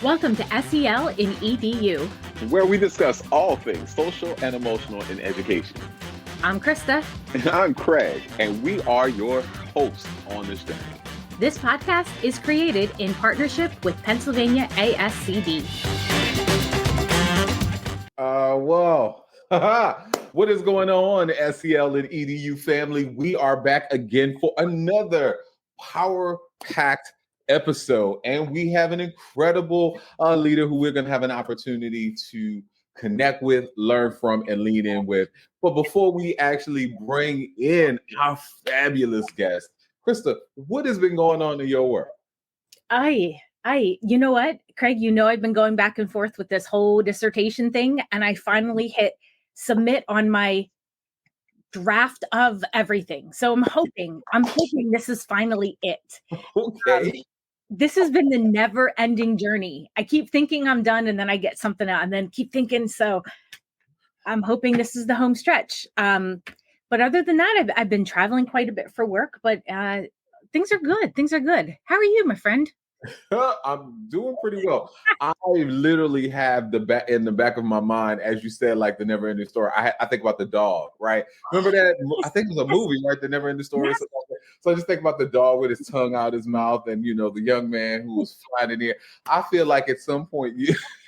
Welcome to SEL in EDU. where we discuss all things social and emotional in education. I'm Krista. And I'm Craig, and we are your hosts on this journey. This podcast is created in partnership with Pennsylvania ASCD. What is going on, SEL and EDU family? We are back again for another power-packed episode, and we have an incredible leader who we're going to have an opportunity to connect with, learn from, and lean in with. But before we actually bring in our fabulous guest, Krista, what has been going on in your world? You know what, Craig, I've been going back and forth with this whole dissertation thing, and I finally hit submit on my draft of everything. So I'm hoping this is finally it. Okay. This has been the never ending journey. I keep thinking I'm done, and then I get something out, and then keep thinking. So I'm hoping this is the home stretch. But other than that, I've been traveling quite a bit for work, but things are good. Things are good. How are you, my friend? I'm doing pretty well. I literally have in the back of my mind, as you said, like the never ending story. I think about the dog, right? Remember that? I think it was a movie, right? The never ending story. Yes. So I just think about the dog with his tongue out his mouth, and the young man who was flying in the air. I feel like at some point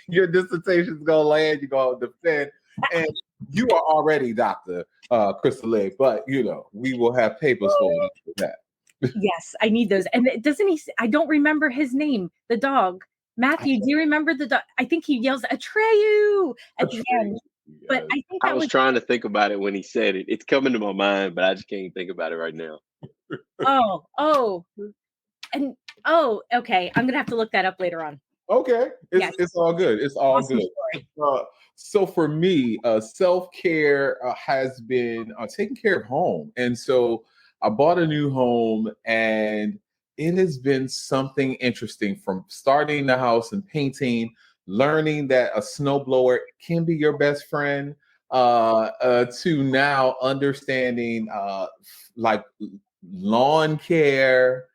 your dissertation is gonna land. You're gonna defend, and you are already Dr. Crystal Lake, but we will have papers for you for that. Yes, I need those. And I don't remember his name, the dog. Matthew, do you remember the dog? I think he yells Atreyu at the end. But I think I was trying to think about it when he said it. It's coming to my mind, but I just can't think about it right now. Okay. I'm gonna have to look that up later on. Okay, it's all good. It's all awesome good. So for me, self-care has been taking care of home, and so I bought a new home, and it has been something interesting from starting the house and painting, learning that a snowblower can be your best friend, to now understanding like lawn care,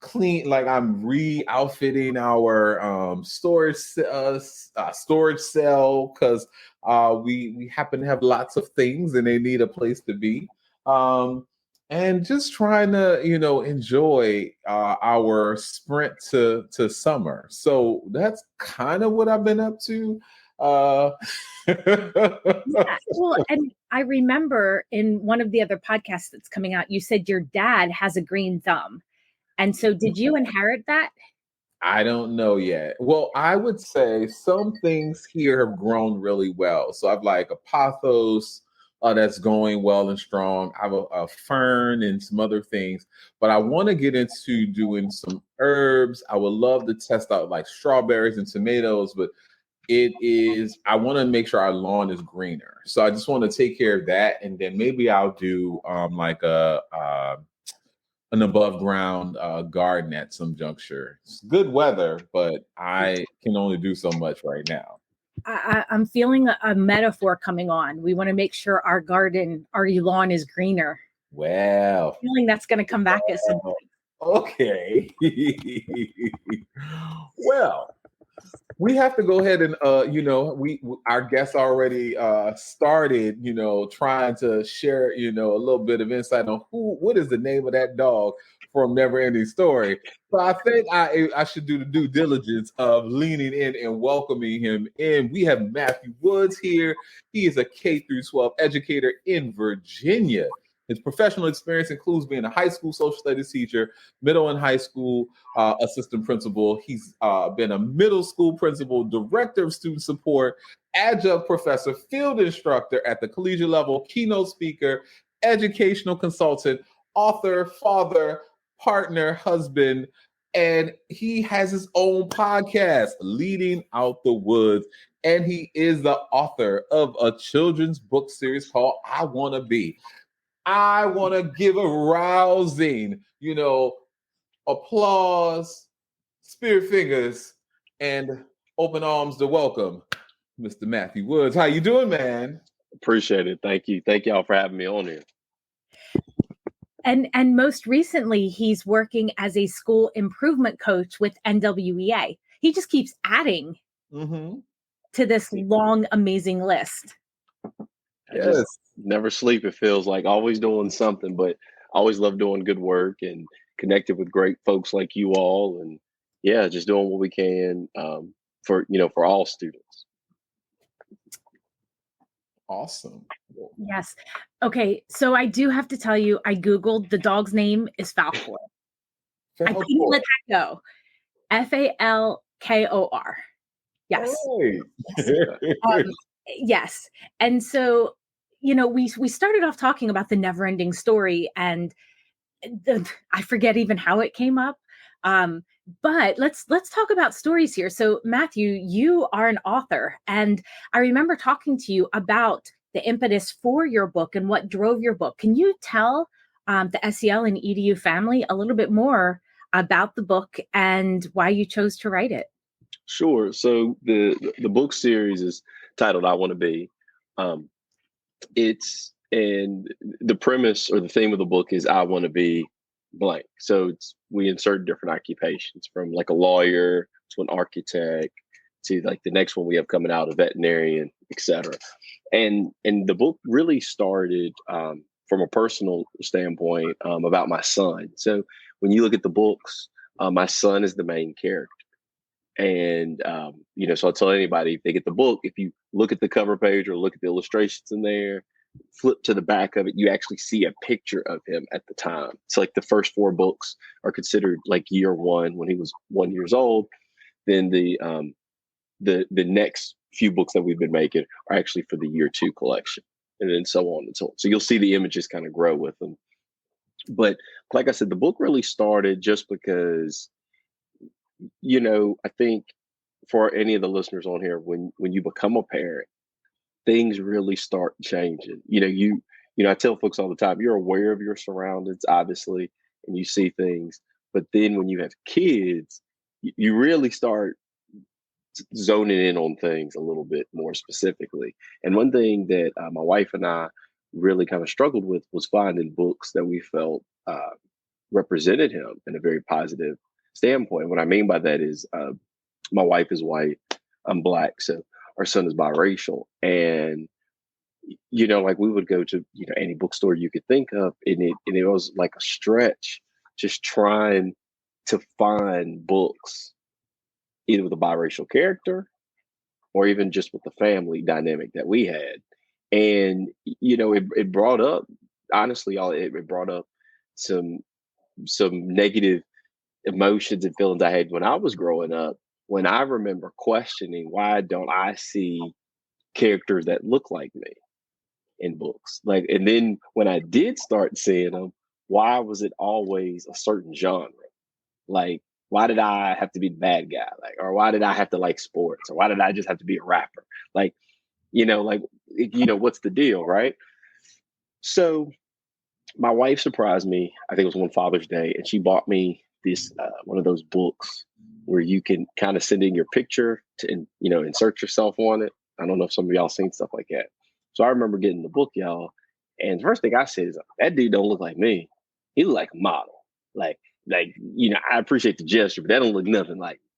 clean, like I'm re-outfitting our storage cell because we happen to have lots of things and they need a place to be. And just trying to enjoy our sprint to summer. So that's kind of what I've been up to. Yeah, well, and I remember in one of the other podcasts that's coming out, you said your dad has a green thumb. And so did you inherit that? I don't know yet. Well, I would say some things here have grown really well. So I've like a pothos that's going well and strong. I have a fern and some other things, but I want to get into doing some herbs. I would love to test out like strawberries and tomatoes, but I want to make sure our lawn is greener. So I just want to take care of that. And then maybe I'll do like an above ground garden at some juncture. It's good weather, but I can only do so much right now. I'm feeling a metaphor coming on. We want to make sure our lawn is greener. Well, I'm feeling that's going to come back at some point. Okay. Well, we have to go ahead and our guests already started trying to share a little bit of insight on what is the name of that dog from Never Ending Story. So I think I should do the due diligence of leaning in and welcoming him in. We have Matthew Woods here. He is a K-12 educator in Virginia. His professional experience includes being a high school social studies teacher, middle and high school assistant principal. He's been a middle school principal, director of student support, adjunct professor, field instructor at the collegiate level, keynote speaker, educational consultant, author, father, partner, husband, and he has his own podcast, Leading Out the Woods. And he is the author of a children's book series called I Want to Be. I want to give a rousing, applause, spirit fingers, and open arms to welcome Mr. Matthew Woods. How you doing, man? Appreciate it. Thank you. Thank y'all for having me on here. And most recently, he's working as a school improvement coach with NWEA. he just keeps adding Mm-hmm. to this long, amazing list. I Yes. just never sleep. It feels like always doing something, but I always love doing good work and connected with great folks like you all. And yeah, just doing what we can for all students. Awesome. Yes. Okay. So I do have to tell you, I Googled the dog's name is Falkor. I couldn't let that go. Falkor. Yes. Right. Um, yes. And so, we started off talking about the never ending story, and I forget even how it came up. But let's talk about stories here. So Matthew, you are an author, and I remember talking to you about the impetus for your book and what drove your book. Can you tell the SEL and EDU family a little bit more about the book and why you chose to write it? Sure. So the book series is titled "I Want to Be." Um, and the premise or the theme of the book is I want to be blank. So we insert different occupations from like a lawyer to an architect to like the next one we have coming out, a veterinarian, etc. And the book really started from a personal standpoint about my son. So when you look at the books, my son is the main character. And so I'll tell anybody if they get the book, if you look at the cover page or look at the illustrations in there, flip to the back of it, you actually see a picture of him at the time. It's like the first 4 books are considered like year 1 when he was 1 years old. Then the next few books that we've been making are actually for the year 2 collection, and then so on and so on. So you'll see the images kind of grow with them. But like I said, the book really started just because I think for any of the listeners on here, when you become a parent, things really start changing. I tell folks all the time, you're aware of your surroundings, obviously, and you see things. But then when you have kids, you really start zoning in on things a little bit more specifically. And one thing that my wife and I really kind of struggled with was finding books that we felt represented him in a very positive standpoint. What I mean by that is my wife is white, I'm black, so our son is biracial. And like we would go to any bookstore you could think of, and it was like a stretch just trying to find books either with a biracial character or even just with the family dynamic that we had. And it brought up, honestly, it brought up some negative emotions and feelings I had when I was growing up, when I remember questioning, why don't I see characters that look like me in books? Like, and then when I did start seeing them, why was it always a certain genre? Like, why did I have to be the bad guy? Like, or why did I have to like sports? Or why did I just have to be a rapper? Like, what's the deal, right? So my wife surprised me. I think it was one Father's Day, and she bought me this one of those books where you can kind of send in your picture to insert yourself on it. I don't know if some of y'all seen stuff like that. So I remember getting the book, y'all, and the first thing I said is, that dude don't look like me. He look like a model. I appreciate the gesture, but that don't look nothing like me.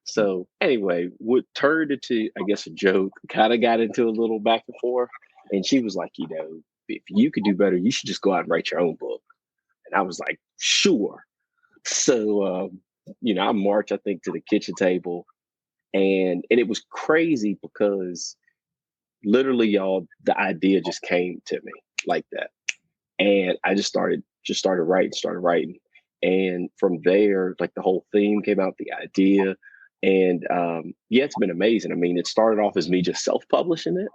So anyway, what turned into, I guess, a joke, kind of got into a little back and forth. And she was like, if you could do better, you should just go out and write your own book. And I was like, sure. So, I marched, I think, to the kitchen table, and it was crazy because literally, y'all, the idea just came to me like that. And I just started writing. And from there, like the whole theme came out, the idea. And yeah, it's been amazing. I mean, it started off as me just self-publishing it.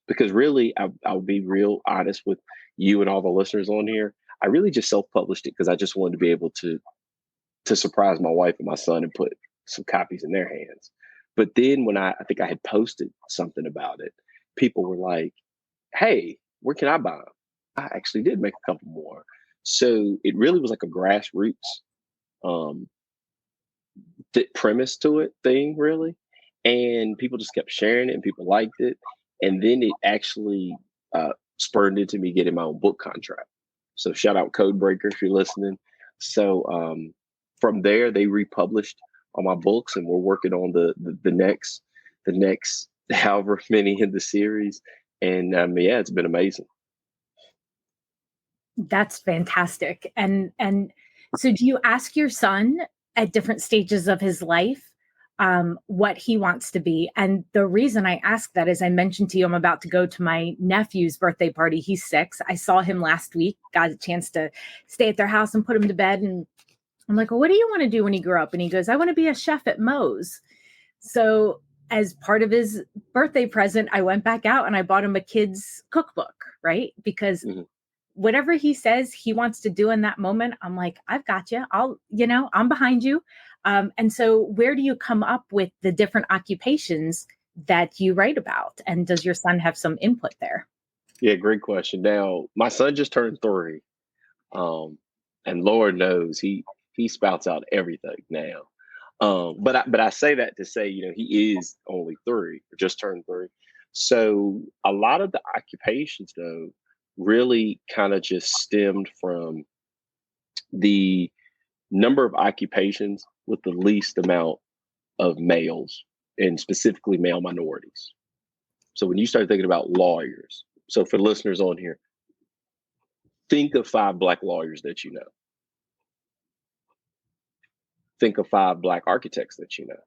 Because really, I'll be real honest with you and all the listeners on here. I really just self-published it because I just wanted to be able to surprise my wife and my son and put some copies in their hands. But then when I think I had posted something about it, people were like, "Hey, where can I buy them?" I actually did make a couple more. So it really was like a grassroots um, premise to it thing, really. And people just kept sharing it and people liked it. And then it actually spurred into me getting my own book contract. So shout out Codebreaker if you're listening. So from there, they republished on my books, and we're working on the next however many in the series. And yeah, it's been amazing. That's fantastic. And so do you ask your son at different stages of his life what he wants to be? And the reason I ask that is I mentioned to you, I'm about to go to my nephew's birthday party. He's 6. I saw him last week, got a chance to stay at their house and put him to bed. And I'm like, well, what do you want to do when you grow up? And he goes, I want to be a chef at Moe's. So as part of his birthday present, I went back out and I bought him a kid's cookbook, right? Because whatever he says he wants to do in that moment, I'm like, I've got you. I'm behind you. And so where do you come up with the different occupations that you write about? And does your son have some input there? Yeah, great question. Now, my son just turned 3. And Lord knows he spouts out everything now. But I say that to say, he is only 3, or just turned 3. So a lot of the occupations, though, really kind of just stemmed from the number of occupations with the least amount of males, and specifically male minorities. So when you start thinking about lawyers, so for listeners on here, think of 5 Black lawyers that you know. Think of 5 Black architects that you know.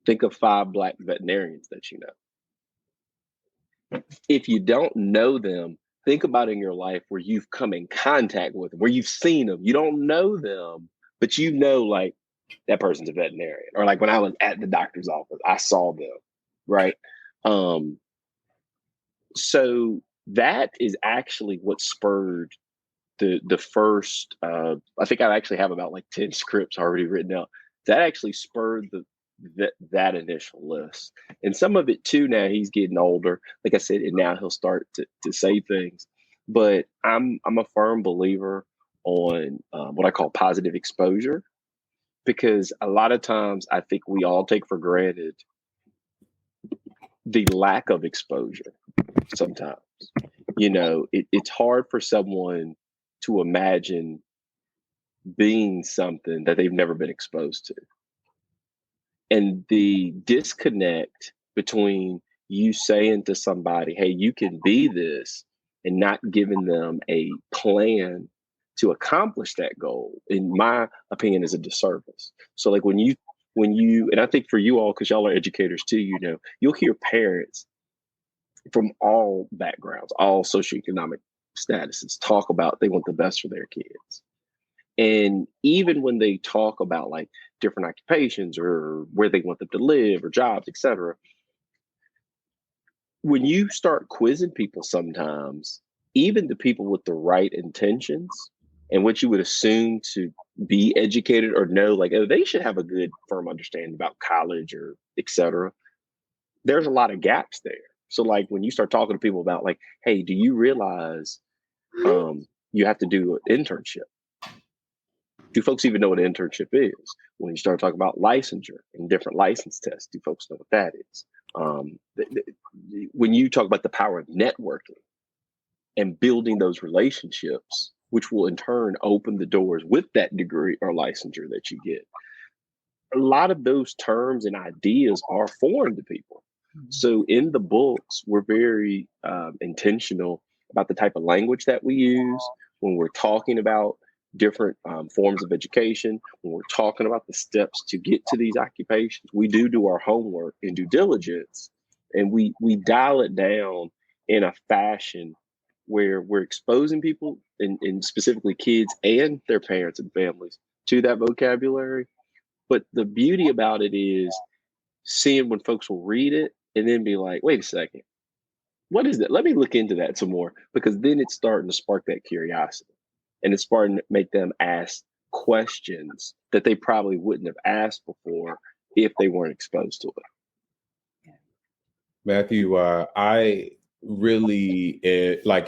Think of 5 Black veterinarians that you know. If you don't know them, think about in your life where you've come in contact with them, where you've seen them. You don't know them, but like that person's a veterinarian. Or like when I was at the doctor's office, I saw them, right? So that is actually what spurred the first, I think I actually have about like 10 scripts already written out. That actually spurred that initial list. And some of it too, now he's getting older, like I said, and now he'll start to say things. But I'm a firm believer on what I call positive exposure, because a lot of times I think we all take for granted the lack of exposure sometimes. It's hard for someone to imagine being something that they've never been exposed to. And the disconnect between you saying to somebody, hey, you can be this, and not giving them a plan to accomplish that goal, in my opinion, is a disservice. So like when you, and I think for you all, because y'all are educators too, you'll hear parents from all backgrounds, all socioeconomic statuses talk about they want the best for their kids. And even when they talk about like different occupations or where they want them to live or jobs, etc., when you start quizzing people sometimes, even the people with the right intentions and what you would assume to be educated or know, like, oh, they should have a good firm understanding about college or etc., there's a lot of gaps there. So like when you start talking to people about like, hey, do you realize you have to do an internship? Do folks even know what an internship is? When you start talking about licensure and different license tests, do folks know what that is? When you talk about the power of networking and building those relationships, which will in turn open the doors with that degree or licensure that you get, a lot of those terms and ideas are foreign to people. So in the books, we're very intentional about the type of language that we use when we're talking about different forms of education, when we're talking about the steps to get to these occupations. We do our homework and due diligence, and we dial it down in a fashion where we're exposing people, and specifically kids and their parents and families, to that vocabulary. But the beauty about it is seeing when folks will read it and then be like, wait a second, what is that? Let me look into that some more, because then it's starting to spark that curiosity, and it's starting to make them ask questions that they probably wouldn't have asked before if they weren't exposed to it. Matthew, I really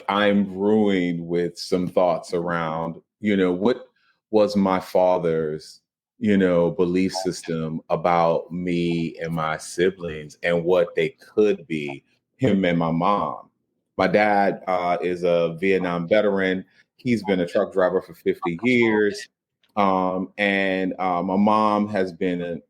I'm ruined with some thoughts around, what was my father's, belief system about me and my siblings and what they could be, him and my mom. My dad is a Vietnam veteran. He's been a truck driver for 50 years. And my mom has been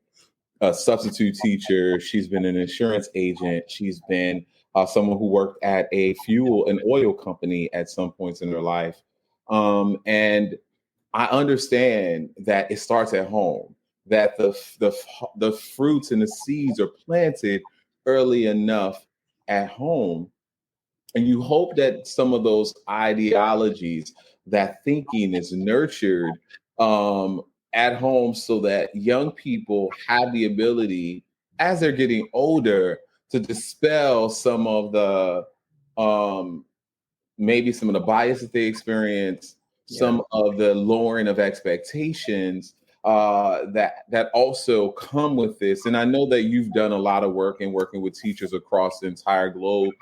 a substitute teacher. She's been an insurance agent. She's been someone who worked at a fuel and oil company at some points in her life. And I understand that it starts at home, that the fruits and the seeds are planted early enough at home. And you hope that some of those ideologies, that thinking is nurtured at home so that young people have the ability, as they're getting older, to dispel some of the maybe some of the bias that they experience, some of the lowering of expectations that also come with this. And I know that you've done a lot of work in working with teachers across the entire globe,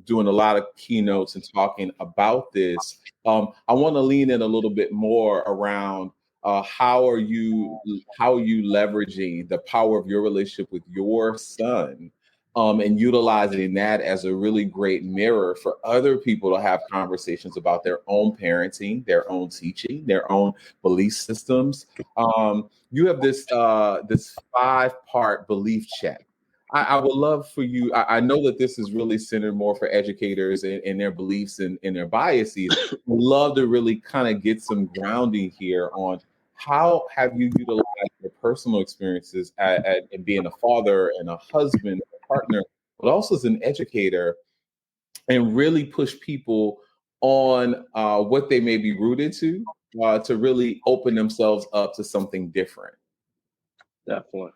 doing a lot of keynotes and talking about this. I want to lean in a little bit more around how are you leveraging the power of your relationship with your son, and utilizing that as a really great mirror for other people to have conversations about their own parenting, their own teaching, their own belief systems. You have this 5-part belief check. I would love for you. I know that this is really centered more for educators and their beliefs and their biases. I'd love to really kind of get some grounding here on how have you utilized your personal experiences at being a father and a husband, a partner, but also as an educator, and really push people on what they may be rooted to really open themselves up to something different. Definitely.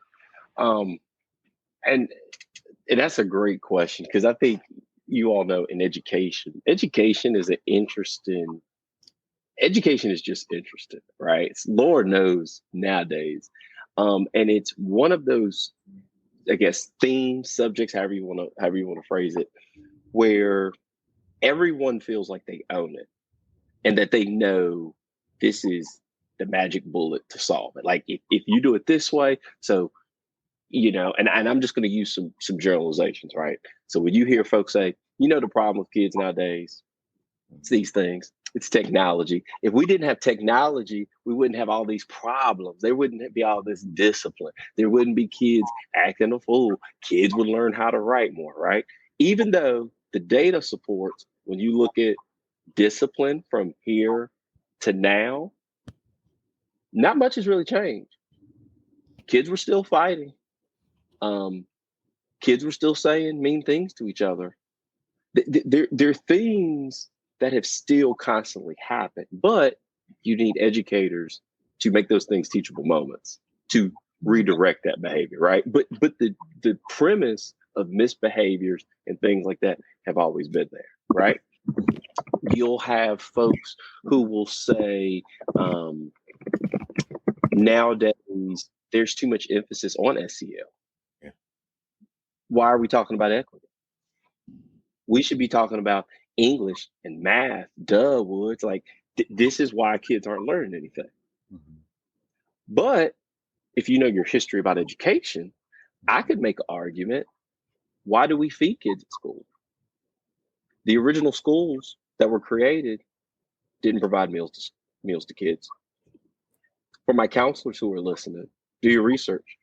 And that's a great question, because I think you all know in education education is just interesting, right? Lord knows nowadays. And it's one of those, I guess, themes, subjects, however you want to phrase it, where everyone feels like they own it and that they know this is the magic bullet to solve it. Like if you do it this way, so and I'm just going to use some generalizations, right? So when you hear folks say, the problem with kids nowadays, it's these things, it's technology. If we didn't have technology, we wouldn't have all these problems. There wouldn't be all this discipline. There wouldn't be kids acting a fool. Kids would learn how to write more, right? Even though the data supports, when you look at discipline from here to now, not much has really changed. Kids were still fighting. Kids were still saying mean things to each other. There are things that have still constantly happened, but you need educators to make those things teachable moments, to redirect that behavior, right? But the premise of misbehaviors and things like that have always been there, right? You'll have folks who will say, nowadays there's too much emphasis on SEL. Yeah. Why are we talking about equity? We should be talking about English and math. Duh, Woods. Like this is why kids aren't learning anything. Mm-hmm. But if you know your history about education, I could make an argument. Why do we feed kids at school? The original schools that were created didn't provide meals to kids. For my counselors who are listening, do your research.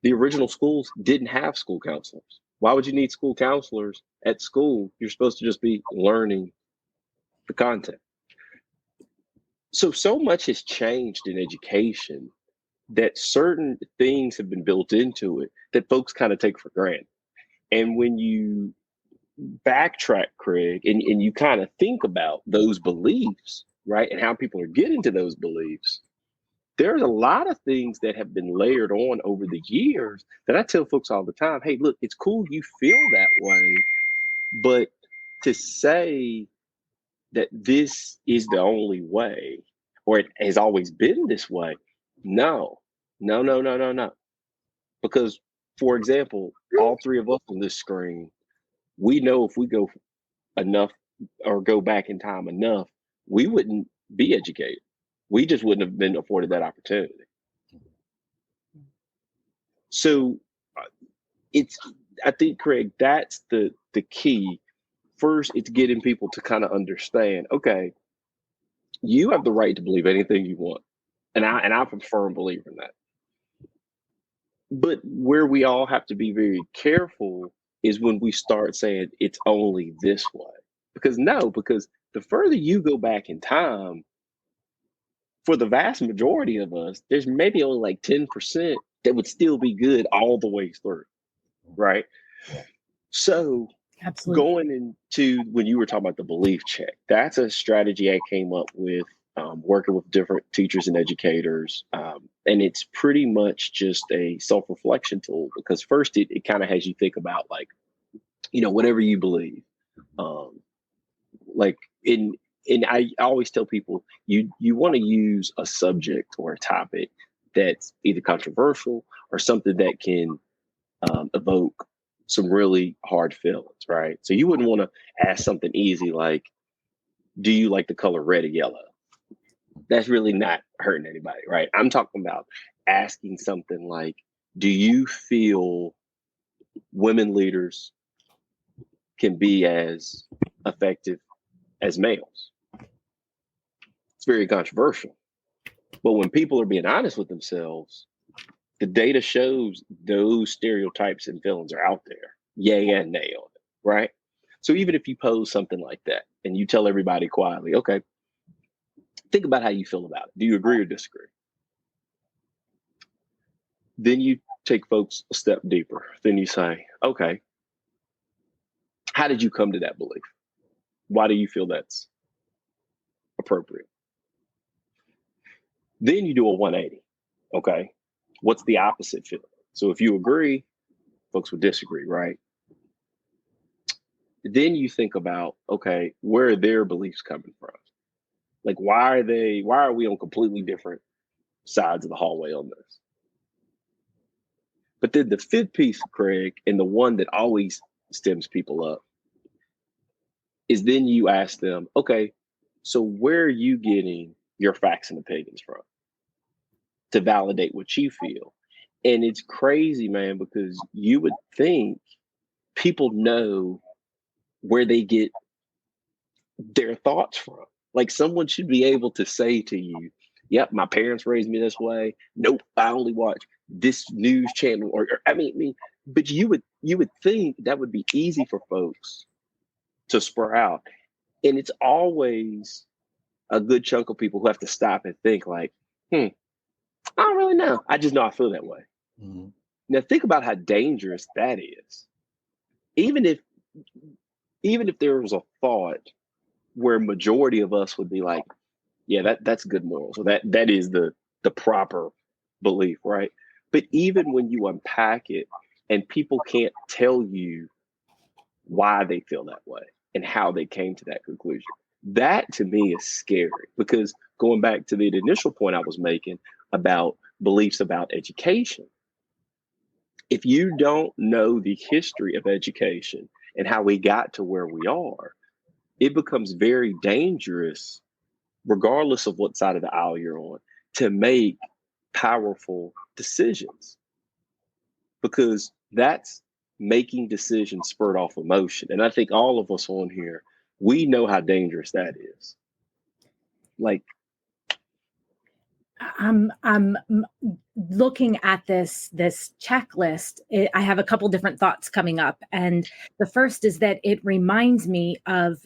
The original schools didn't have school counselors. Why would you need school counselors at school? You're supposed to just be learning the content. So much has changed in education that certain things have been built into it that folks kind of take for granted. And when you backtrack, Craig, and you kind of think about those beliefs, right, and how people are getting to those beliefs, there's a lot of things that have been layered on over the years that I tell folks all the time, hey, look, it's cool you feel that way, but to say that this is the only way, or it has always been this way, no. Because, for example, all three of us on this screen, we know if we go enough or go back in time enough, we wouldn't be educated. We just wouldn't have been afforded that opportunity. So I think, Craig, that's the key. First, it's getting people to kind of understand, okay, you have the right to believe anything you want. And I'm a firm believer in that. But where we all have to be very careful is when we start saying it's only this way. Because the further you go back in time, for the vast majority of us, there's maybe only like 10% that would still be good all the way through. Right. So Absolutely. going into when you were talking about the belief check, that's a strategy I came up with working with different teachers and educators. And it's pretty much just a self-reflection tool, because first it kind of has you think about, like, whatever you believe. Like I always tell people, you want to use a subject or a topic that's either controversial or something that can evoke some really hard feelings, right? So you wouldn't want to ask something easy like, do you like the color red or yellow? That's really not hurting anybody, right? I'm talking about asking something like, do you feel women leaders can be as effective as males? It's very controversial. But when people are being honest with themselves, the data shows those stereotypes and feelings are out there, yay and nay on it, right? So even if you pose something like that and you tell everybody quietly, okay, think about how you feel about it. Do you agree or disagree? Then you take folks a step deeper. Then you say, okay, how did you come to that belief? Why do you feel that's appropriate? Then you do a 180. Okay, what's the opposite feeling? So if you agree, folks would disagree, right? Then you think about, okay, where are their beliefs coming from? Like, why are we on completely different sides of the hallway on this? But then the fifth piece, Craig, and the one that always stems people up, is then you ask them, okay, so where are you getting your facts and opinions from to validate what you feel? And it's crazy, man, because you would think people know where they get their thoughts from. Like, someone should be able to say to you, yep, my parents raised me this way. Nope, I only watch this news channel. But you would think that would be easy for folks to sprout. And it's always a good chunk of people who have to stop and think like, I don't really know. I just know I feel that way. Mm-hmm. Now think about how dangerous that is. Even if there was a thought where majority of us would be like, yeah, that's good morals, or that is the proper belief, right? But even when you unpack it and people can't tell you why they feel that way and how they came to that conclusion, that to me is scary. Because going back to the initial point I was making about beliefs about education, if you don't know the history of education and how we got to where we are, it becomes very dangerous, regardless of what side of the aisle you're on, to make powerful decisions, because that's making decisions spurred off emotion. And I think all of us on here, we know how dangerous that is. Like, I'm looking at this checklist. I have a couple different thoughts coming up, and the first is that it reminds me of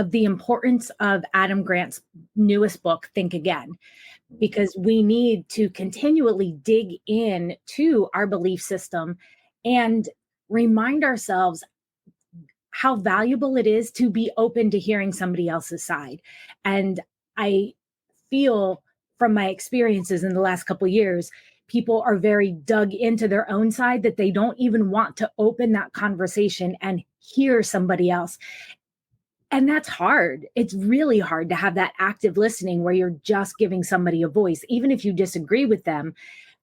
the importance of Adam Grant's newest book, Think Again, because we need to continually dig in to our belief system and remind ourselves how valuable it is to be open to hearing somebody else's side. And I feel from my experiences in the last couple of years, people are very dug into their own side that they don't even want to open that conversation and hear somebody else. And that's hard. It's really hard to have that active listening where you're just giving somebody a voice, even if you disagree with them.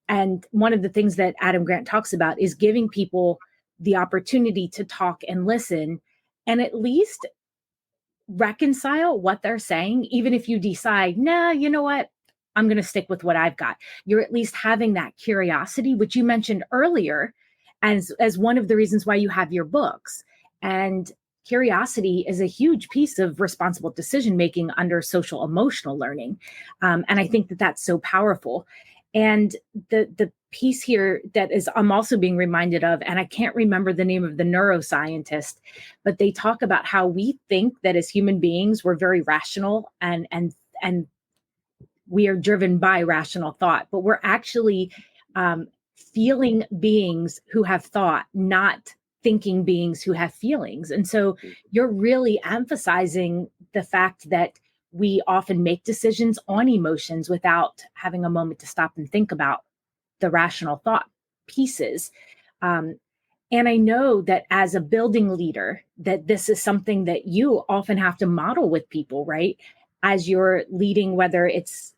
And one of the things that Adam Grant talks about is giving people the opportunity to talk and listen, and at least reconcile what they're saying. Even if you decide, nah, you know what, I'm going to stick with what I've got. You're at least having that curiosity, which you mentioned earlier as one of the reasons why you have your books. And curiosity is a huge piece of responsible decision making under social emotional learning. And I think that that's so powerful. And the piece here that is I'm also being reminded of, and I can't remember the name of the neuroscientist, but they talk about how we think that as human beings we're very rational and we are driven by rational thought, but we're actually feeling beings who have thought, not thinking beings who have feelings. And so you're really emphasizing the fact that we often make decisions on emotions without having a moment to stop and think about the rational thought pieces. And I know that as a building leader, that this is something that you often have to model with people, right? As you're leading, whether it's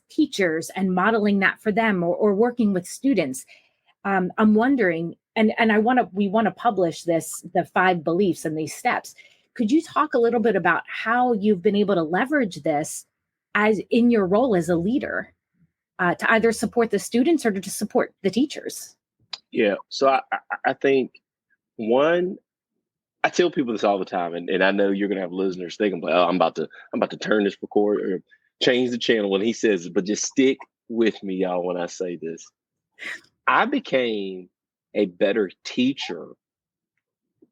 teachers and modeling that for them, or working with students. I'm wondering, and we want to publish the 5 beliefs and these steps. Could you talk a little bit about how you've been able to leverage this as in your role as a leader, to either support the students or to support the teachers? Yeah. So I think one, I tell people this all the time, and I know you're gonna have listeners thinking, oh, I'm about to turn this record or change the channel when he says it, but just stick with me, y'all, when I say this. I became a better teacher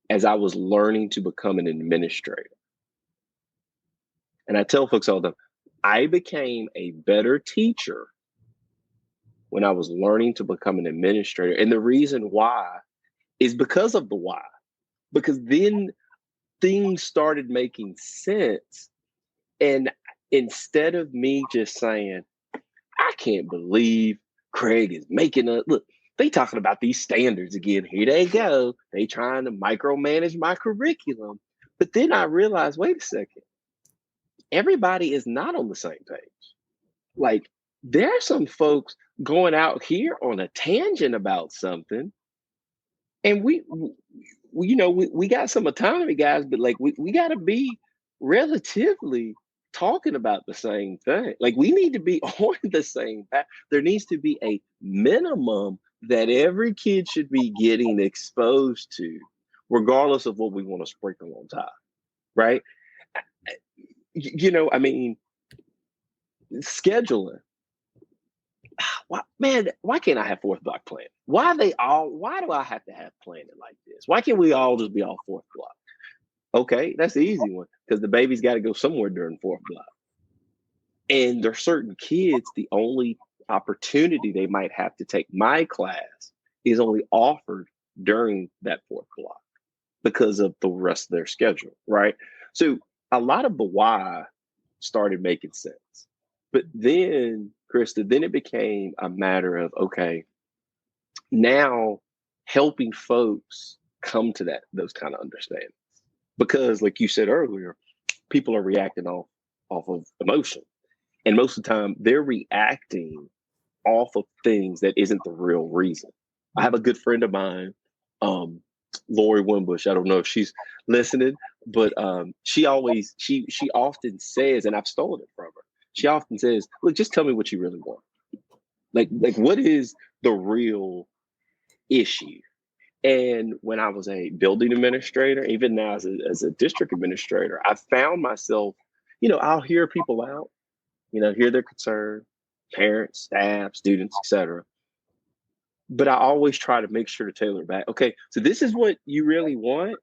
as I was learning to become an administrator. And I tell folks all the time, I became a better teacher when I was learning to become an administrator. And the reason why is because of the why. Because then things started making sense. And instead of me just saying, I can't believe Craig is making a look, they talking about these standards again. Here they go. They trying to micromanage my curriculum. But then I realized, wait a second, everybody is not on the same page. Like, there are some folks going out here on a tangent about something. And we got some autonomy, guys, but like we got to be relatively talking about the same thing. Like, we need to be on the same path. There needs to be a minimum that every kid should be getting exposed to, regardless of what we want to sprinkle on top, right? I mean, scheduling. Why can't I have 4th block planning? Why do I have to have planning like this? Why can't we all just be all 4th block? Okay, that's the easy one, because the baby's got to go somewhere during 4th block. And there's certain kids, the only opportunity they might have to take my class is only offered during that 4th block because of the rest of their schedule, right? So a lot of the why started making sense. But then, Krista, it became a matter of, okay, now helping folks come to those kind of understandings. Because like you said earlier, people are reacting off of emotion. And most of the time they're reacting off of things that isn't the real reason. I have a good friend of mine, Lori Wimbush. I don't know if she's listening, but she often says, and I've stolen it from her. She often says, look, just tell me what you really want. Like what is the real issue? And when I was a building administrator, even now as a district administrator, I found myself, I'll hear people out, hear their concern, parents, staff, students, etc. But I always try to make sure to tailor back. Okay, so this is what you really want.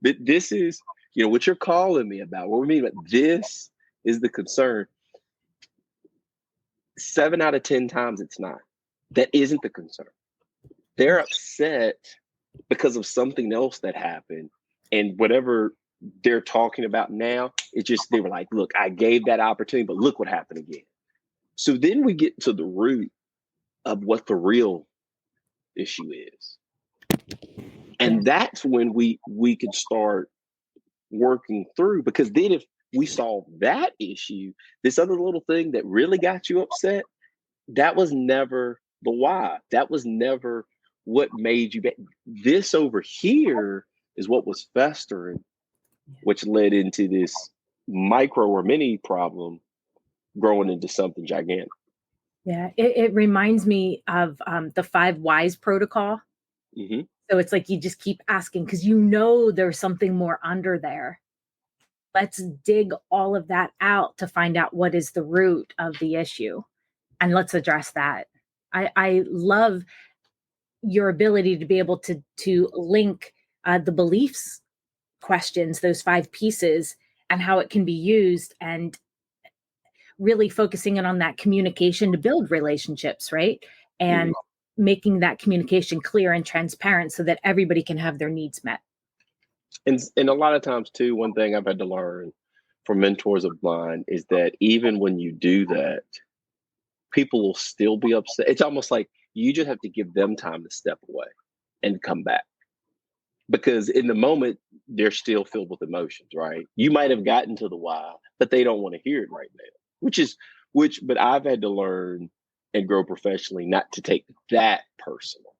But this is, what you're calling me about. What we mean by this is the concern. 7 out of 10 times it's not. That isn't the concern. They're upset because of something else that happened, and whatever they're talking about now, it's just, they were like, look, I gave that opportunity, but look what happened again. So then we get to the root of what the real issue is. And that's when we can start working through, because then if we solve that issue, this other little thing that really got you upset, that was never the why. That was never what made you this over here is what was festering, which led into this micro or mini problem growing into something gigantic. Yeah, it reminds me of the 5 whys protocol. Mm-hmm. So it's like you just keep asking because you know there's something more under there. Let's dig all of that out to find out what is the root of the issue, and let's address that. I love your ability to be able to link the beliefs questions, those 5 pieces, and how it can be used, and really focusing in on that communication to build relationships, right? And making that communication clear and transparent so that everybody can have their needs met. And a lot of times too, one thing I've had to learn from mentors of mine is that even when you do that, people will still be upset. It's almost like you just have to give them time to step away and come back. Because in the moment, they're still filled with emotions, right? You might have gotten to the why, but they don't want to hear it right now, but I've had to learn and grow professionally not to take that personal.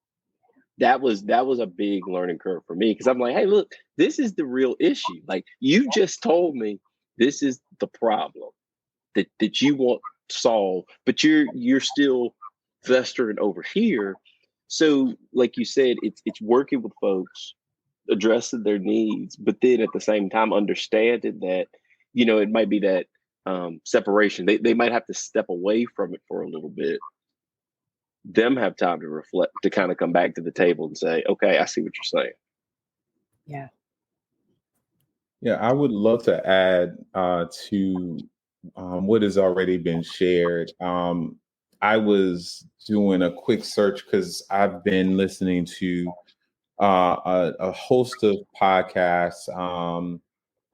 That was a big learning curve for me, because I'm like, hey, look, this is the real issue. Like, you just told me this is the problem that you want solved, but you're still festering over here. So, like you said, it's working with folks, addressing their needs, but then at the same time understanding that, it might be that separation. They might have to step away from it for a little bit, them have time to reflect, to kind of come back to the table and say, okay, I see what you're saying. Yeah. Yeah, I would love to add to what has already been shared. I was doing a quick search because I've been listening to a host of podcasts.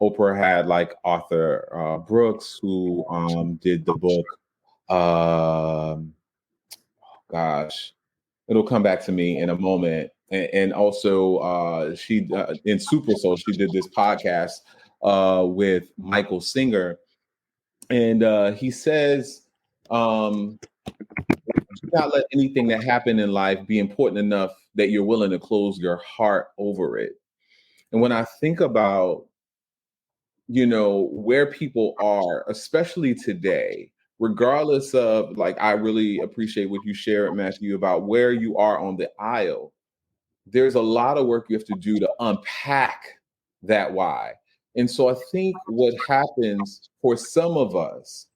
Oprah had like Arthur Brooks, who did the book. Gosh, it'll come back to me in a moment. And also, she in Super Soul, she did this podcast with Michael Singer, and he says, "Do not let anything that happened in life be important enough that you're willing to close your heart over it." And when I think about, where people are, especially today, regardless of, like, I really appreciate what you shared, Matthew, about where you are on the aisle. There's a lot of work you have to do to unpack that why. And so I think what happens for some of us,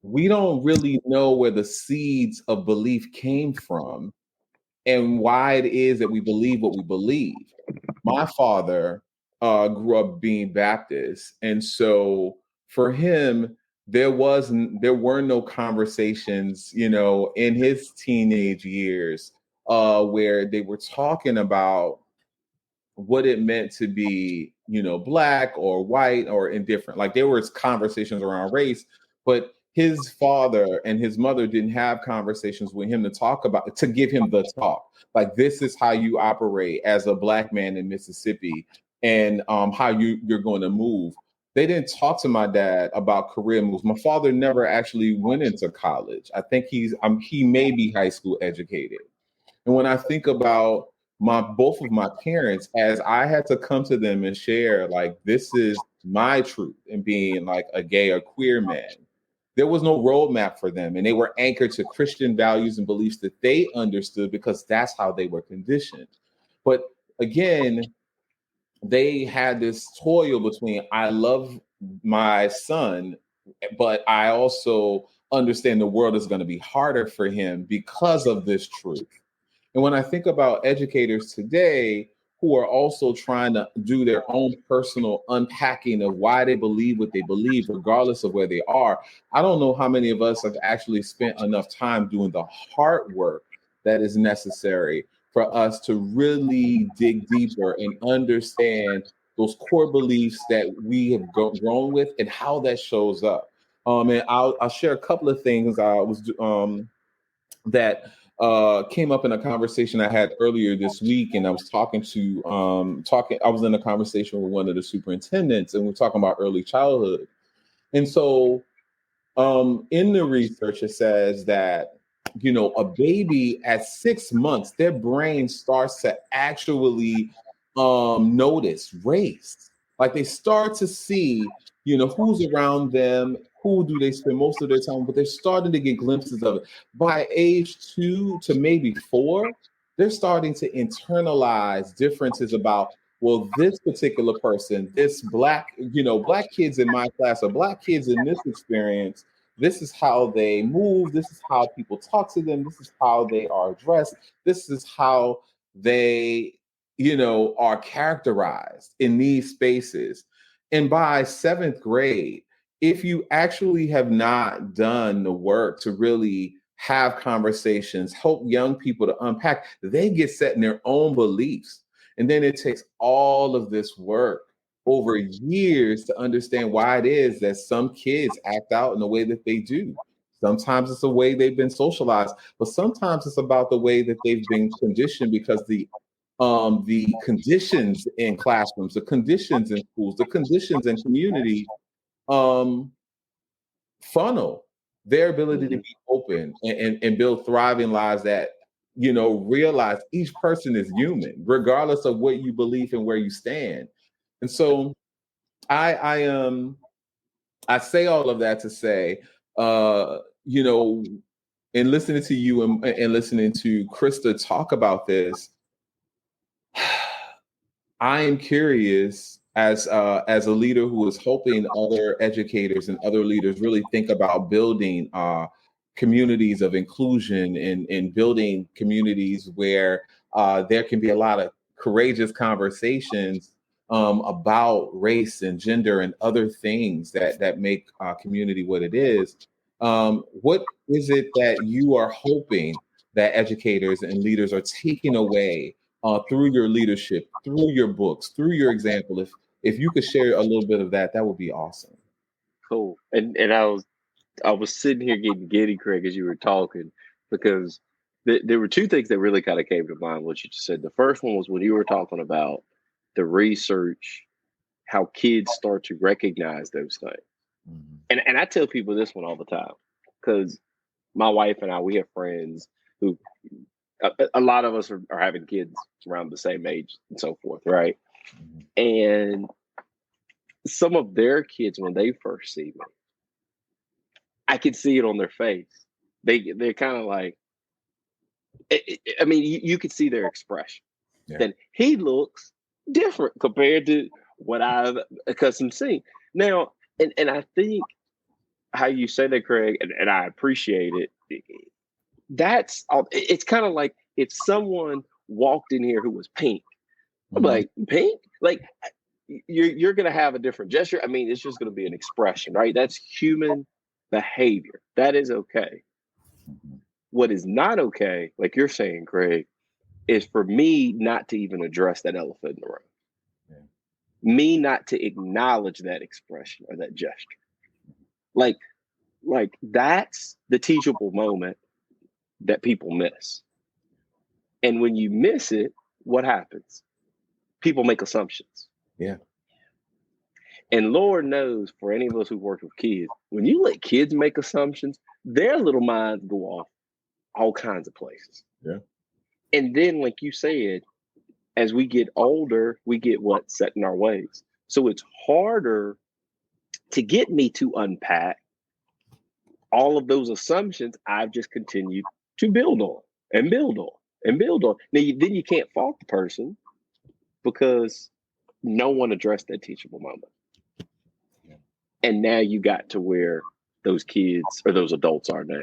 we don't really know where the seeds of belief came from and why it is that we believe what we believe. My father grew up being Baptist, and so for him, there were no conversations, in his teenage years, where they were talking about what it meant to be, black or white or indifferent. Like, there was conversations around race, but his father and his mother didn't have conversations with him to give him the talk. Like, this is how you operate as a black man in Mississippi, and how you're going to move. They didn't talk to my dad about career moves. My father never actually went into college. I think he may be high school educated. And when I think about both of my parents, as I had to come to them and share, like, this is my truth and being like a gay or queer man, there was no roadmap for them. And they were anchored to Christian values and beliefs that they understood because that's how they were conditioned. But again, they had this toil between, I love my son, but I also understand the world is going to be harder for him because of this truth. And when I think about educators today who are also trying to do their own personal unpacking of why they believe what they believe, regardless of where they are, I don't know how many of us have actually spent enough time doing the hard work that is necessary for us to really dig deeper and understand those core beliefs that we have grown with and how that shows up. And I'll share a couple of things I was that came up in a conversation I had earlier this week, and I was I was in a conversation with one of the superintendents, and we're talking about early childhood. And so in the research, it says that, a baby at 6 months, their brain starts to actually notice race. Like, they start to see, who's around them, who do they spend most of their time, but they're starting to get glimpses of it. By age 2 to maybe 4, they're starting to internalize differences about, well, this particular person, this black, black kids in my class or black kids in this experience, this is how they move, this is how people talk to them, this is how they are dressed, this is how they, are characterized in these spaces. And by seventh grade, if you actually have not done the work to really have conversations, help young people to unpack, they get set in their own beliefs. And then it takes all of this work over years to understand why it is that some kids act out in the way that they do. Sometimes it's the way they've been socialized, but sometimes it's about the way that they've been conditioned, because the conditions in classrooms, the conditions in schools, the conditions in community um, funnel their ability to be open and build thriving lives that, realize each person is human, regardless of what you believe and where you stand. And so I say all of that to say, in listening to you and listening to Krista talk about this, I am curious as a leader who is helping other educators and other leaders really think about building communities of inclusion and building communities where there can be a lot of courageous conversations about race and gender and other things that make community what it is. What is it that you are hoping that educators and leaders are taking away through your leadership, through your books, through your example? If you could share a little bit of that, that would be awesome. Cool. And I was sitting here getting giddy, Craig, as you were talking, because there were two things that really kind of came to mind, what you just said. The first one was when you were talking about the research, how kids start to recognize those things. Mm-hmm. And I tell people this one all the time, because my wife and I, we have friends who, a lot of us are having kids around the same age and so forth, right? Mm-hmm. And some of their kids, when they first see me, I can see it on their face. They're kind of like, I mean, you can see their expression. Yeah. That he looks different compared to what I've accustomed to seeing. Now, and I think how you say that, Craig, and I appreciate it. It's kind of like if someone walked in here who was pink. I'm like, pink? Like, you're going to have a different gesture. I mean, it's just going to be an expression, right? That's human behavior. That is okay. What is not okay, like you're saying, Craig, is for me not to even address that elephant in the room. Yeah. Me not to acknowledge that expression or that gesture. Like that's the teachable moment that people miss. And when you miss it, what happens? People make assumptions. Yeah. And Lord knows, for any of us who work with kids, when you let kids make assumptions, their little minds go off all kinds of places. Yeah. And then, like you said, as we get older, we get set in our ways. So it's harder to get me to unpack all of those assumptions I've just continued to build on and build on and build on. Now, then you can't fault the person because no one addressed that teachable moment. Yeah. And now you got to where those kids or those adults are now.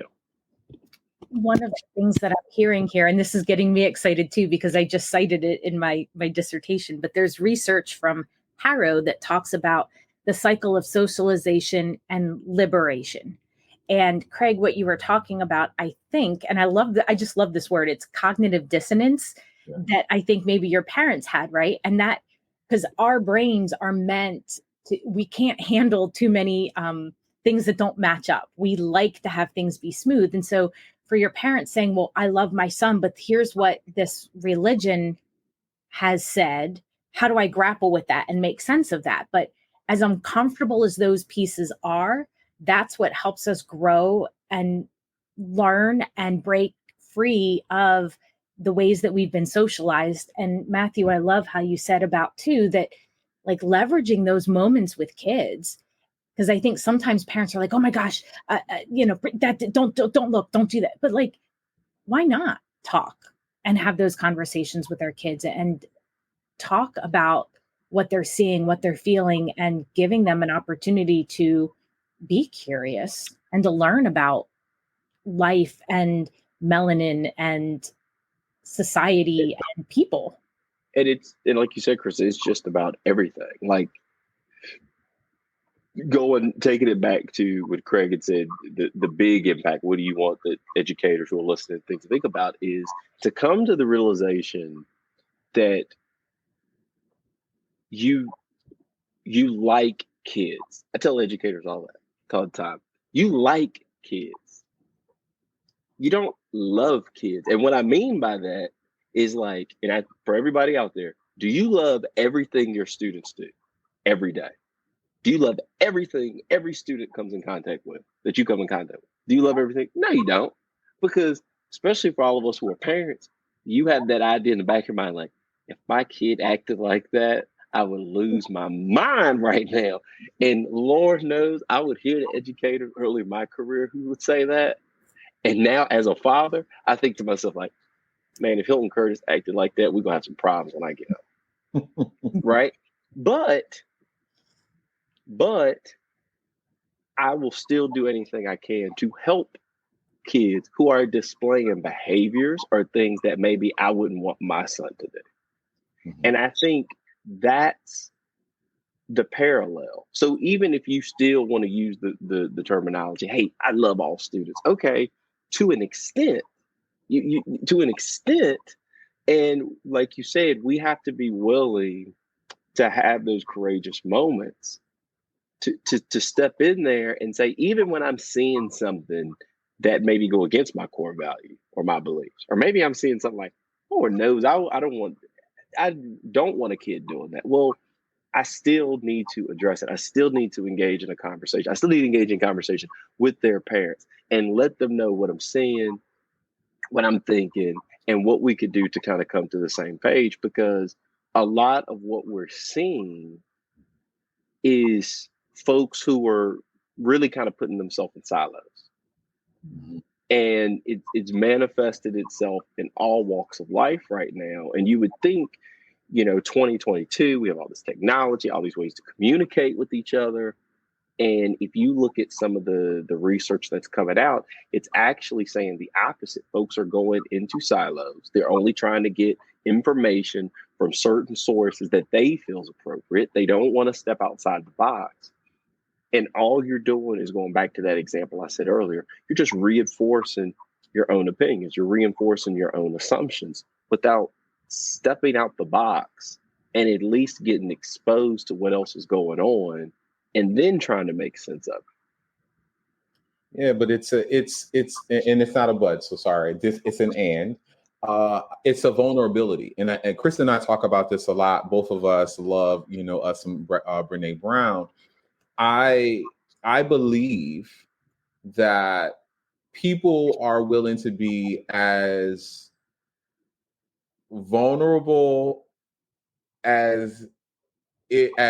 One of the things that I'm hearing here, and this is getting me excited too, because I just cited it in my dissertation, but there's research from Harrow that talks about the cycle of socialization and liberation. And Craig, what you were talking about, I think, and I just love this word, it's cognitive dissonance. Yeah. That I think maybe your parents had, right? And that, because our brains are meant to, we can't handle too many things that don't match up. We like to have things be smooth. And so for your parents saying, well, I love my son, but here's what this religion has said, how do I grapple with that and make sense of that? But as uncomfortable as those pieces are, that's what helps us grow and learn and break free of the ways that we've been socialized. And Matthew, I love how you said about too, that like leveraging those moments with kids. Because I think sometimes parents are like, oh my gosh, that don't look, don't do that. But like, why not talk? and have those conversations with our kids and talk about what they're seeing, what they're feeling, and giving them an opportunity to be curious and to learn about life and melanin and society and people. And like you said, Chris, it's just about everything. Like taking it back to what Craig had said, the big impact. What do you want the educators who are listening to things to think about is to come to the realization that you like kids. I tell educators all the time. You like kids. You don't love kids. And what I mean by that is like, for everybody out there, do you love everything your students do every day? Do you love everything every student comes in contact with, that you come in contact with? Do you love everything? No, you don't. Because especially for all of us who are parents, you have that idea in the back of your mind, like, if my kid acted like that, I would lose my mind right now. And Lord knows I would hear the educator early in my career who would say that. And now as a father, I think to myself, like, man, if Hilton Curtis acted like that, we're going to have some problems when I get up. Right? But I will still do anything I can to help kids who are displaying behaviors or things that maybe I wouldn't want my son to do. Mm-hmm. And I think that's the parallel. So even if you still want to use the terminology, hey, I love all students. Okay, to an extent, to an extent. And like you said, we have to be willing to have those courageous moments to step in there and say, even when I'm seeing something that maybe go against my core value or my beliefs, or maybe I'm seeing something like, Lord knows, I don't want a kid doing that. Well, I still need to address it. I still need to engage in a conversation. I still need to engage in conversation with their parents and let them know what I'm seeing, what I'm thinking, and what we could do to kind of come to the same page, because a lot of what we're seeing is folks who are really kind of putting themselves in silos. Mm-hmm. And it's manifested itself in all walks of life right now. And you would think, 2022, we have all this technology, all these ways to communicate with each other. And if you look at some of the research that's coming out, it's actually saying the opposite. Folks are going into silos. They're only trying to get information from certain sources that they feel is appropriate. They don't want to step outside the box. And all you're doing is going back to that example I said earlier. You're just reinforcing your own opinions. You're reinforcing your own assumptions without stepping out the box and at least getting exposed to what else is going on, and then trying to make sense of it. Yeah, but it's not a but. So sorry, it's an and. It's a vulnerability, and Chris and I talk about this a lot. Both of us love, us some Brene Brown. I believe that people are willing to be as vulnerable as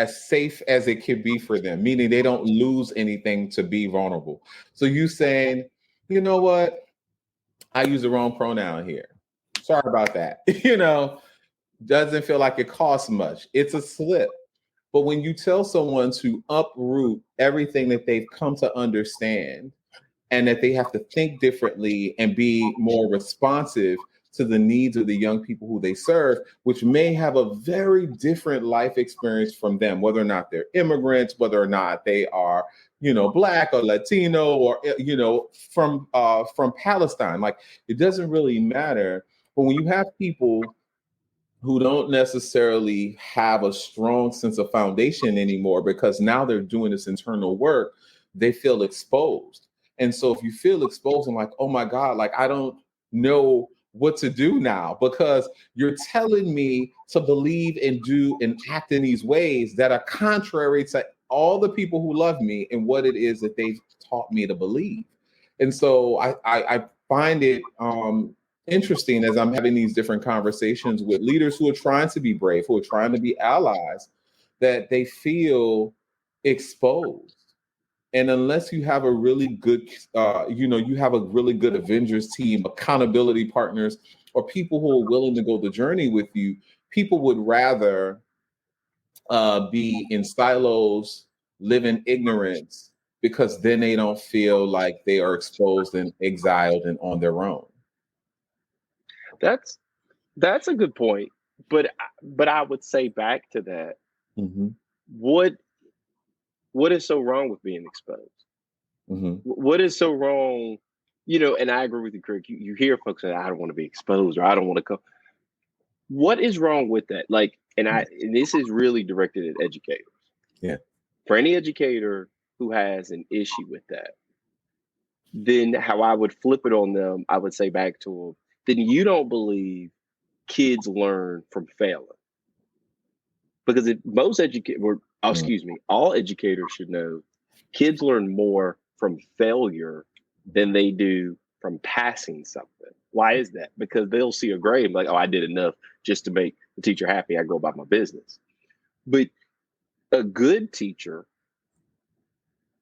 safe as it could be for them, meaning they don't lose anything to be vulnerable. So you saying, you know what, I use the wrong pronoun here. Sorry about that. Doesn't feel like it costs much. It's a slip. But when you tell someone to uproot everything that they've come to understand, and that they have to think differently and be more responsive to the needs of the young people who they serve, which may have a very different life experience from them, whether or not they're immigrants, whether or not they are, Black or Latino, or, from Palestine. Like, it doesn't really matter. But when you have people who don't necessarily have a strong sense of foundation anymore, because now they're doing this internal work, they feel exposed. And so if you feel exposed and like, oh my God, like, I don't know what to do now, because you're telling me to believe and do and act in these ways that are contrary to all the people who love me and what it is that they've taught me to believe. And so I find it interesting as I'm having these different conversations with leaders who are trying to be brave, who are trying to be allies, that they feel exposed. And unless you have a really good, you have a really good Avengers team, accountability partners or people who are willing to go the journey with you, people would rather be in silos, live in ignorance, because then they don't feel like they are exposed and exiled and on their own. That's a good point. But I would say back to that, Mm-hmm. what is so wrong with being exposed? Mm-hmm. What is so wrong? You know, and I agree with you, Craig. You hear folks say, I don't want to be exposed, or I don't want to come. What is wrong with that? Like, and this is really directed at educators. Yeah. For any educator who has an issue with that, then how I would flip it on them, I would say back to them, then you don't believe kids learn from failing. Because if most all educators should know, kids learn more from failure than they do from passing something. Why is that? Because they'll see a grade like, oh, I did enough just to make the teacher happy. I go about my business. But a good teacher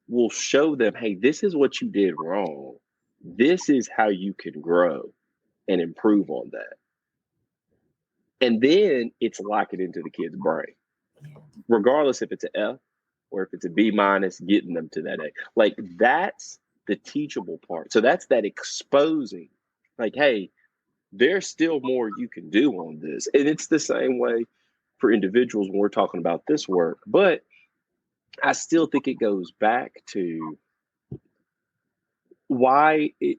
will show them, hey, this is what you did wrong. This is how you can grow and improve on that. And then it's lock it into the kid's brain, regardless if it's an F or if it's a B minus, getting them to that A. Like, that's the teachable part. So that's that exposing, like, hey, there's still more you can do on this. And it's the same way for individuals when we're talking about this work. But I still think it goes back to why it,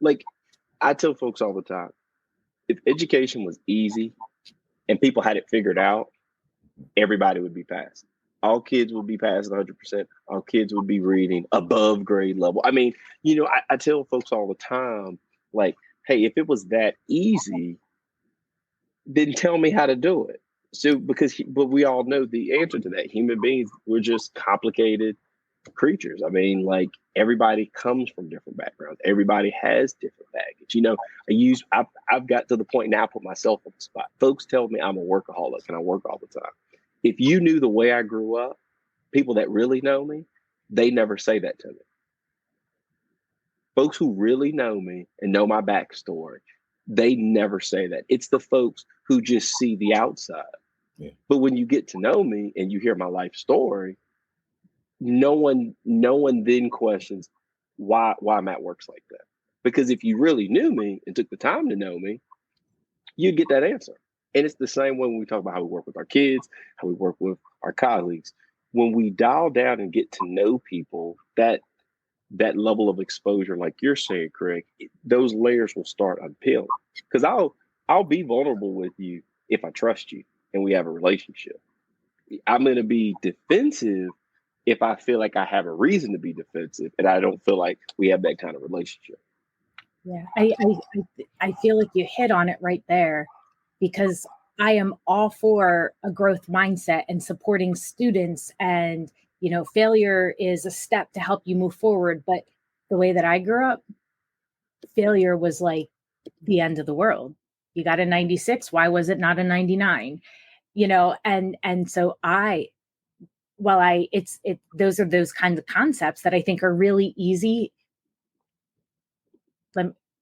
like, I tell folks all the time, if education was easy and people had it figured out, everybody would be passed. All kids would be passing 100%. All kids would be reading above grade level. I mean, you know, I tell folks all the time, like, hey, if it was that easy, then tell me how to do it. So, but we all know the answer to that. Human beings, we're just complicated creatures. I mean, like, everybody comes from different backgrounds. Everybody has different baggage. You know, I've got to the point now, I put myself on the spot. Folks tell me I'm a workaholic and I work all the time. If you knew the way I grew up, people that really know me, they never say that to me. Folks who really know me and know my backstory, they never say that. It's the folks who just see the outside. Yeah. But when you get to know me and you hear my life story, no one then questions why Matt works like that. Because if you really knew me and took the time to know me, you'd get that answer. And it's the same way when we talk about how we work with our kids, how we work with our colleagues. When we dial down and get to know people, that level of exposure, like you're saying, Craig, those layers will start unpeeling. Because I'll be vulnerable with you if I trust you and we have a relationship. I'm going to be defensive if I feel like I have a reason to be defensive and I don't feel like we have that kind of relationship. Yeah, I feel like you hit on it right there, because I am all for a growth mindset and supporting students, and, you know, failure is a step to help you move forward. But the way that I grew up, failure was like the end of the world. You got a 96, why was it not a 99? You know, and so those are those kinds of concepts that I think are really easy,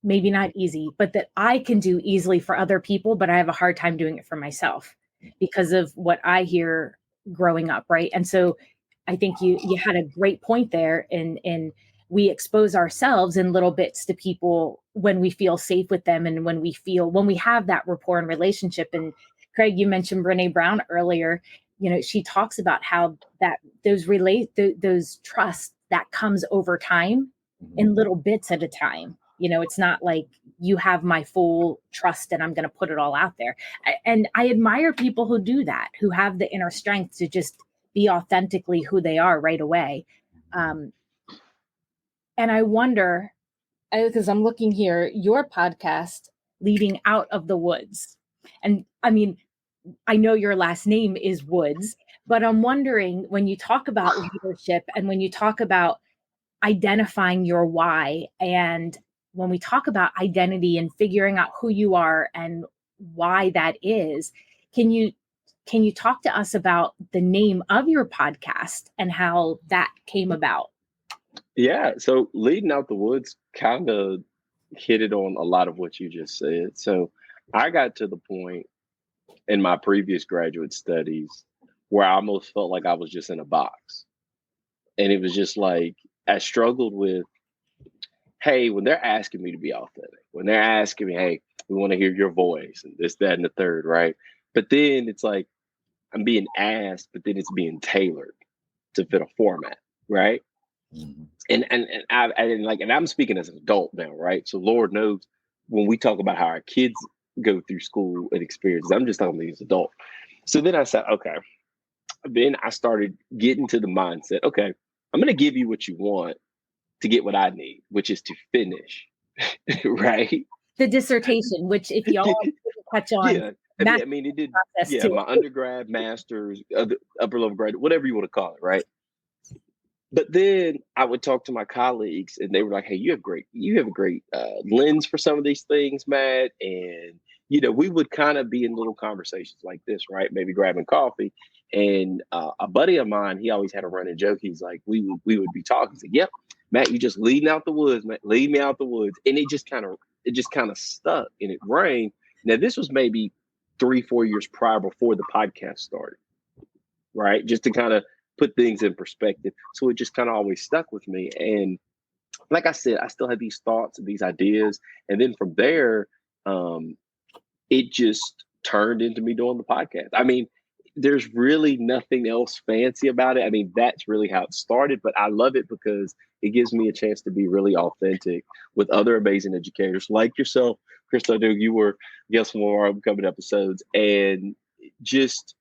maybe not easy, but that I can do easily for other people, but I have a hard time doing it for myself because of what I hear growing up, right? And so I think you had a great point there, in we expose ourselves in little bits to people when we feel safe with them, and when we have that rapport and relationship. And Craig, you mentioned Brene Brown earlier. You know, she talks about how that those trust that comes over time, in little bits at a time. You know, it's not like you have my full trust and I'm going to put it all out there. And I admire people who do that, who have the inner strength to just be authentically who they are right away. And I wonder, because I'm looking here, your podcast, Leading Out of the Woods. And I mean, I know your last name is Woods, but I'm wondering, when you talk about leadership and when you talk about identifying your why, and when we talk about identity and figuring out who you are and why that is, can you talk to us about the name of your podcast and how that came about? Yeah, so Leading Out the Woods kind of hit it on a lot of what you just said. So I got to the point in my previous graduate studies where I almost felt like I was just in a box. And it was just like, I struggled with, hey, when they're asking me to be authentic, when they're asking me, hey, we want to hear your voice and this, that, and the third, right? But then it's like, I'm being asked, but then it's being tailored to fit a format, right? Mm-hmm. And I'm speaking as an adult now, right? So Lord knows when we talk about how our kids go through school and experiences, I'm just talking about as an adult. So then I said, okay. Then I started getting to the mindset, okay, I'm going to give you what you want to get what I need, which is to finish, right? The dissertation, which if y'all touch on, Yeah. I mean, it did. process Yeah, too. my undergrad, master's, upper level graduate, whatever you want to call it, right? But then I would talk to my colleagues, and they were like, "Hey, you have a great lens for some of these things, Matt." And we would kind of be in little conversations like this, right? Maybe grabbing coffee. And a buddy of mine, he always had a running joke. He's like, we would be talking. He's like, "Yep, Matt, you just leading out the woods, Matt. Lead me out the woods." And it just kind of stuck, and it rang. Now this was maybe 3-4 years prior, before the podcast started, right? Just to kind of put things in perspective. So it just kind of always stuck with me. And like I said, I still had these thoughts and these ideas. And then from there, it just turned into me doing the podcast. I mean, there's really nothing else fancy about it. I mean, that's really how it started, but I love it because it gives me a chance to be really authentic with other amazing educators like yourself, Chris. I know you were guest on one of our upcoming episodes, and just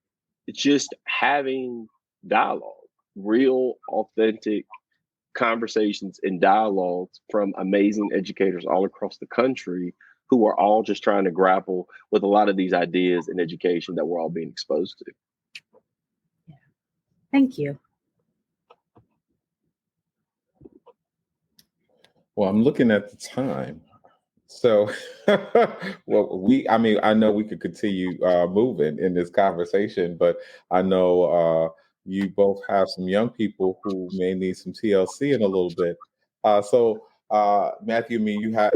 having dialogue, real, authentic conversations and dialogues from amazing educators all across the country who are all just trying to grapple with a lot of these ideas in education that we're all being exposed to. Thank you. Well, I'm looking at the time. So, I know we could continue moving in this conversation, but I know you both have some young people who may need some TLC in a little bit. Matthew, I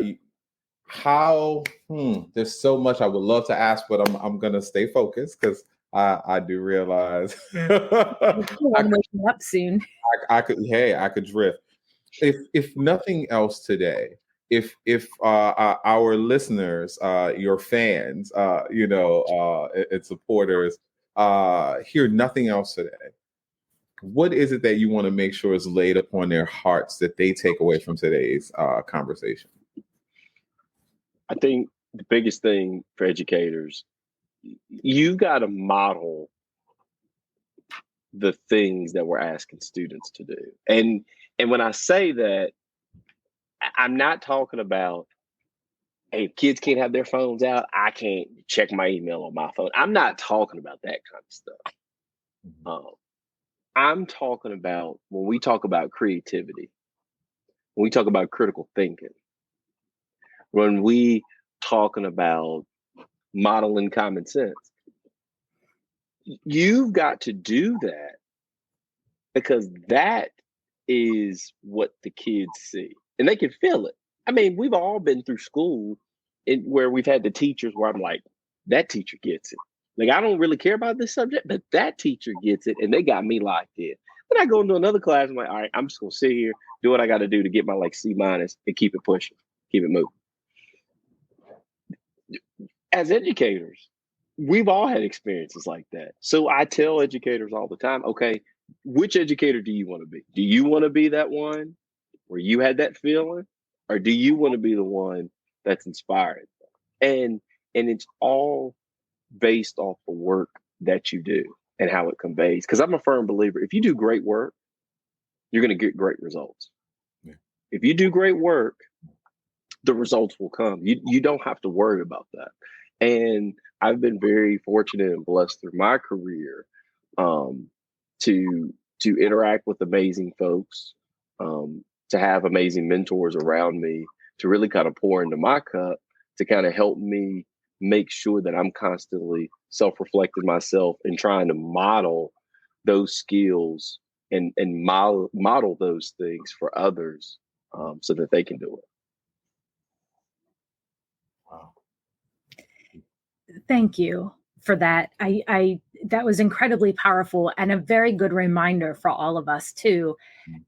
mean, there's so much I would love to ask, but I'm gonna stay focused because I do realize I'm waking up soon. I could drift. If nothing else today, if our listeners, your fans, and supporters, hear nothing else today, what is it that you want to make sure is laid upon their hearts that they take away from today's conversation? I think the biggest thing for educators, you got to model the things that we're asking students to do. And when I say that, I'm not talking about, hey, if kids can't have their phones out, I can't check my email on my phone. I'm not talking about that kind of stuff. I'm talking about when we talk about creativity, when we talk about critical thinking, when we talking about modeling common sense, you've got to do that because that is what the kids see and they can feel it. I mean, we've all been through school where we've had the teachers where I'm like, that teacher gets it. Like, I don't really care about this subject, but that teacher gets it and they got me locked in. Then I go into another class, I'm like, all right, I'm just gonna sit here, do what I gotta do to get my C- and keep it pushing, keep it moving. As educators, we've all had experiences like that. So I tell educators all the time, okay, which educator do you want to be? Do you want to be that one where you had that feeling? Or do you want to be the one that's inspired? And it's all based off the work that you do and how it conveys. Because I'm a firm believer, if you do great work, you're going to get great results. Yeah. If you do great work, the results will come. You don't have to worry about that. And I've been very fortunate and blessed through my career to interact with amazing folks, to have amazing mentors around me, to really kind of pour into my cup, to kind of help me make sure that I'm constantly self-reflecting myself and trying to model those skills and model those things for others so that they can do it. Thank you for that. I that was incredibly powerful and a very good reminder for all of us too,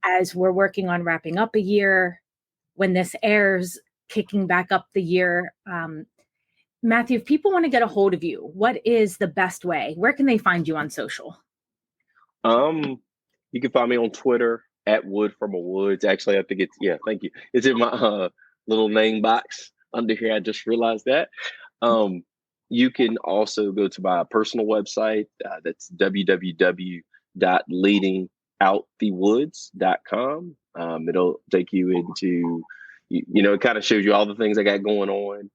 as we're working on wrapping up a year, when this airs, kicking back up the year. Matthew, if people want to get a hold of you, what is the best way? Where can they find you on social? You can find me on Twitter at Wood from a Woods. Actually, I think thank you. It's in my little name box under here. I just realized that. You can also go to my personal website. That's www.leadingoutthewoods.com. It'll take you into, it kind of shows you all the things I got going on.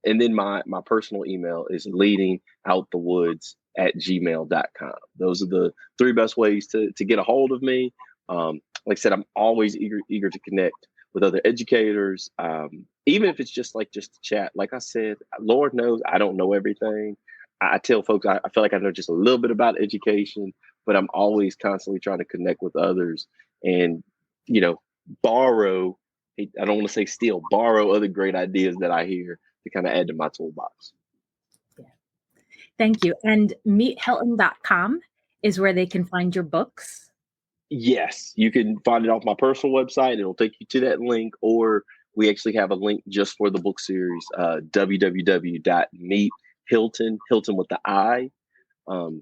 And then my personal email is leadingoutthewoods@gmail.com. Those are the three best ways to get a hold of me. Like I said, I'm always eager to connect with other educators, even if it's just to chat. Like I said, Lord knows I don't know everything. I tell folks I feel like I know just a little bit about education, but I'm always constantly trying to connect with others and, borrow. I don't want to say steal, borrow other great ideas that I hear to kind of add to my toolbox. Yeah. Thank you. And meethilton.com is where they can find your books. Yes, you can find it off my personal website. It'll take you to that link, or we actually have a link just for the book series, www.meethilton, Hilton with the I, .com.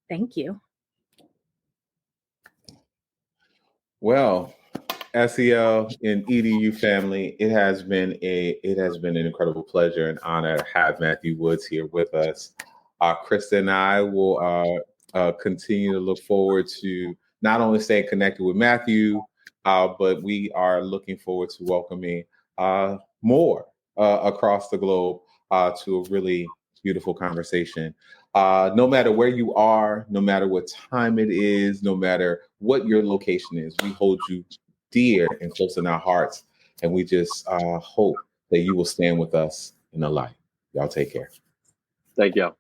Thank you. Well, SEL and EDU family, it has been an incredible pleasure and honor to have Matthew Woods here with us. Krista and I will continue to look forward to not only staying connected with Matthew, but we are looking forward to welcoming more across the globe to a really beautiful conversation. No matter where you are, no matter what time it is, no matter what your location is, we hold you dear and close in our hearts. And we just hope that you will stand with us in the light. Y'all take care. Thank y'all.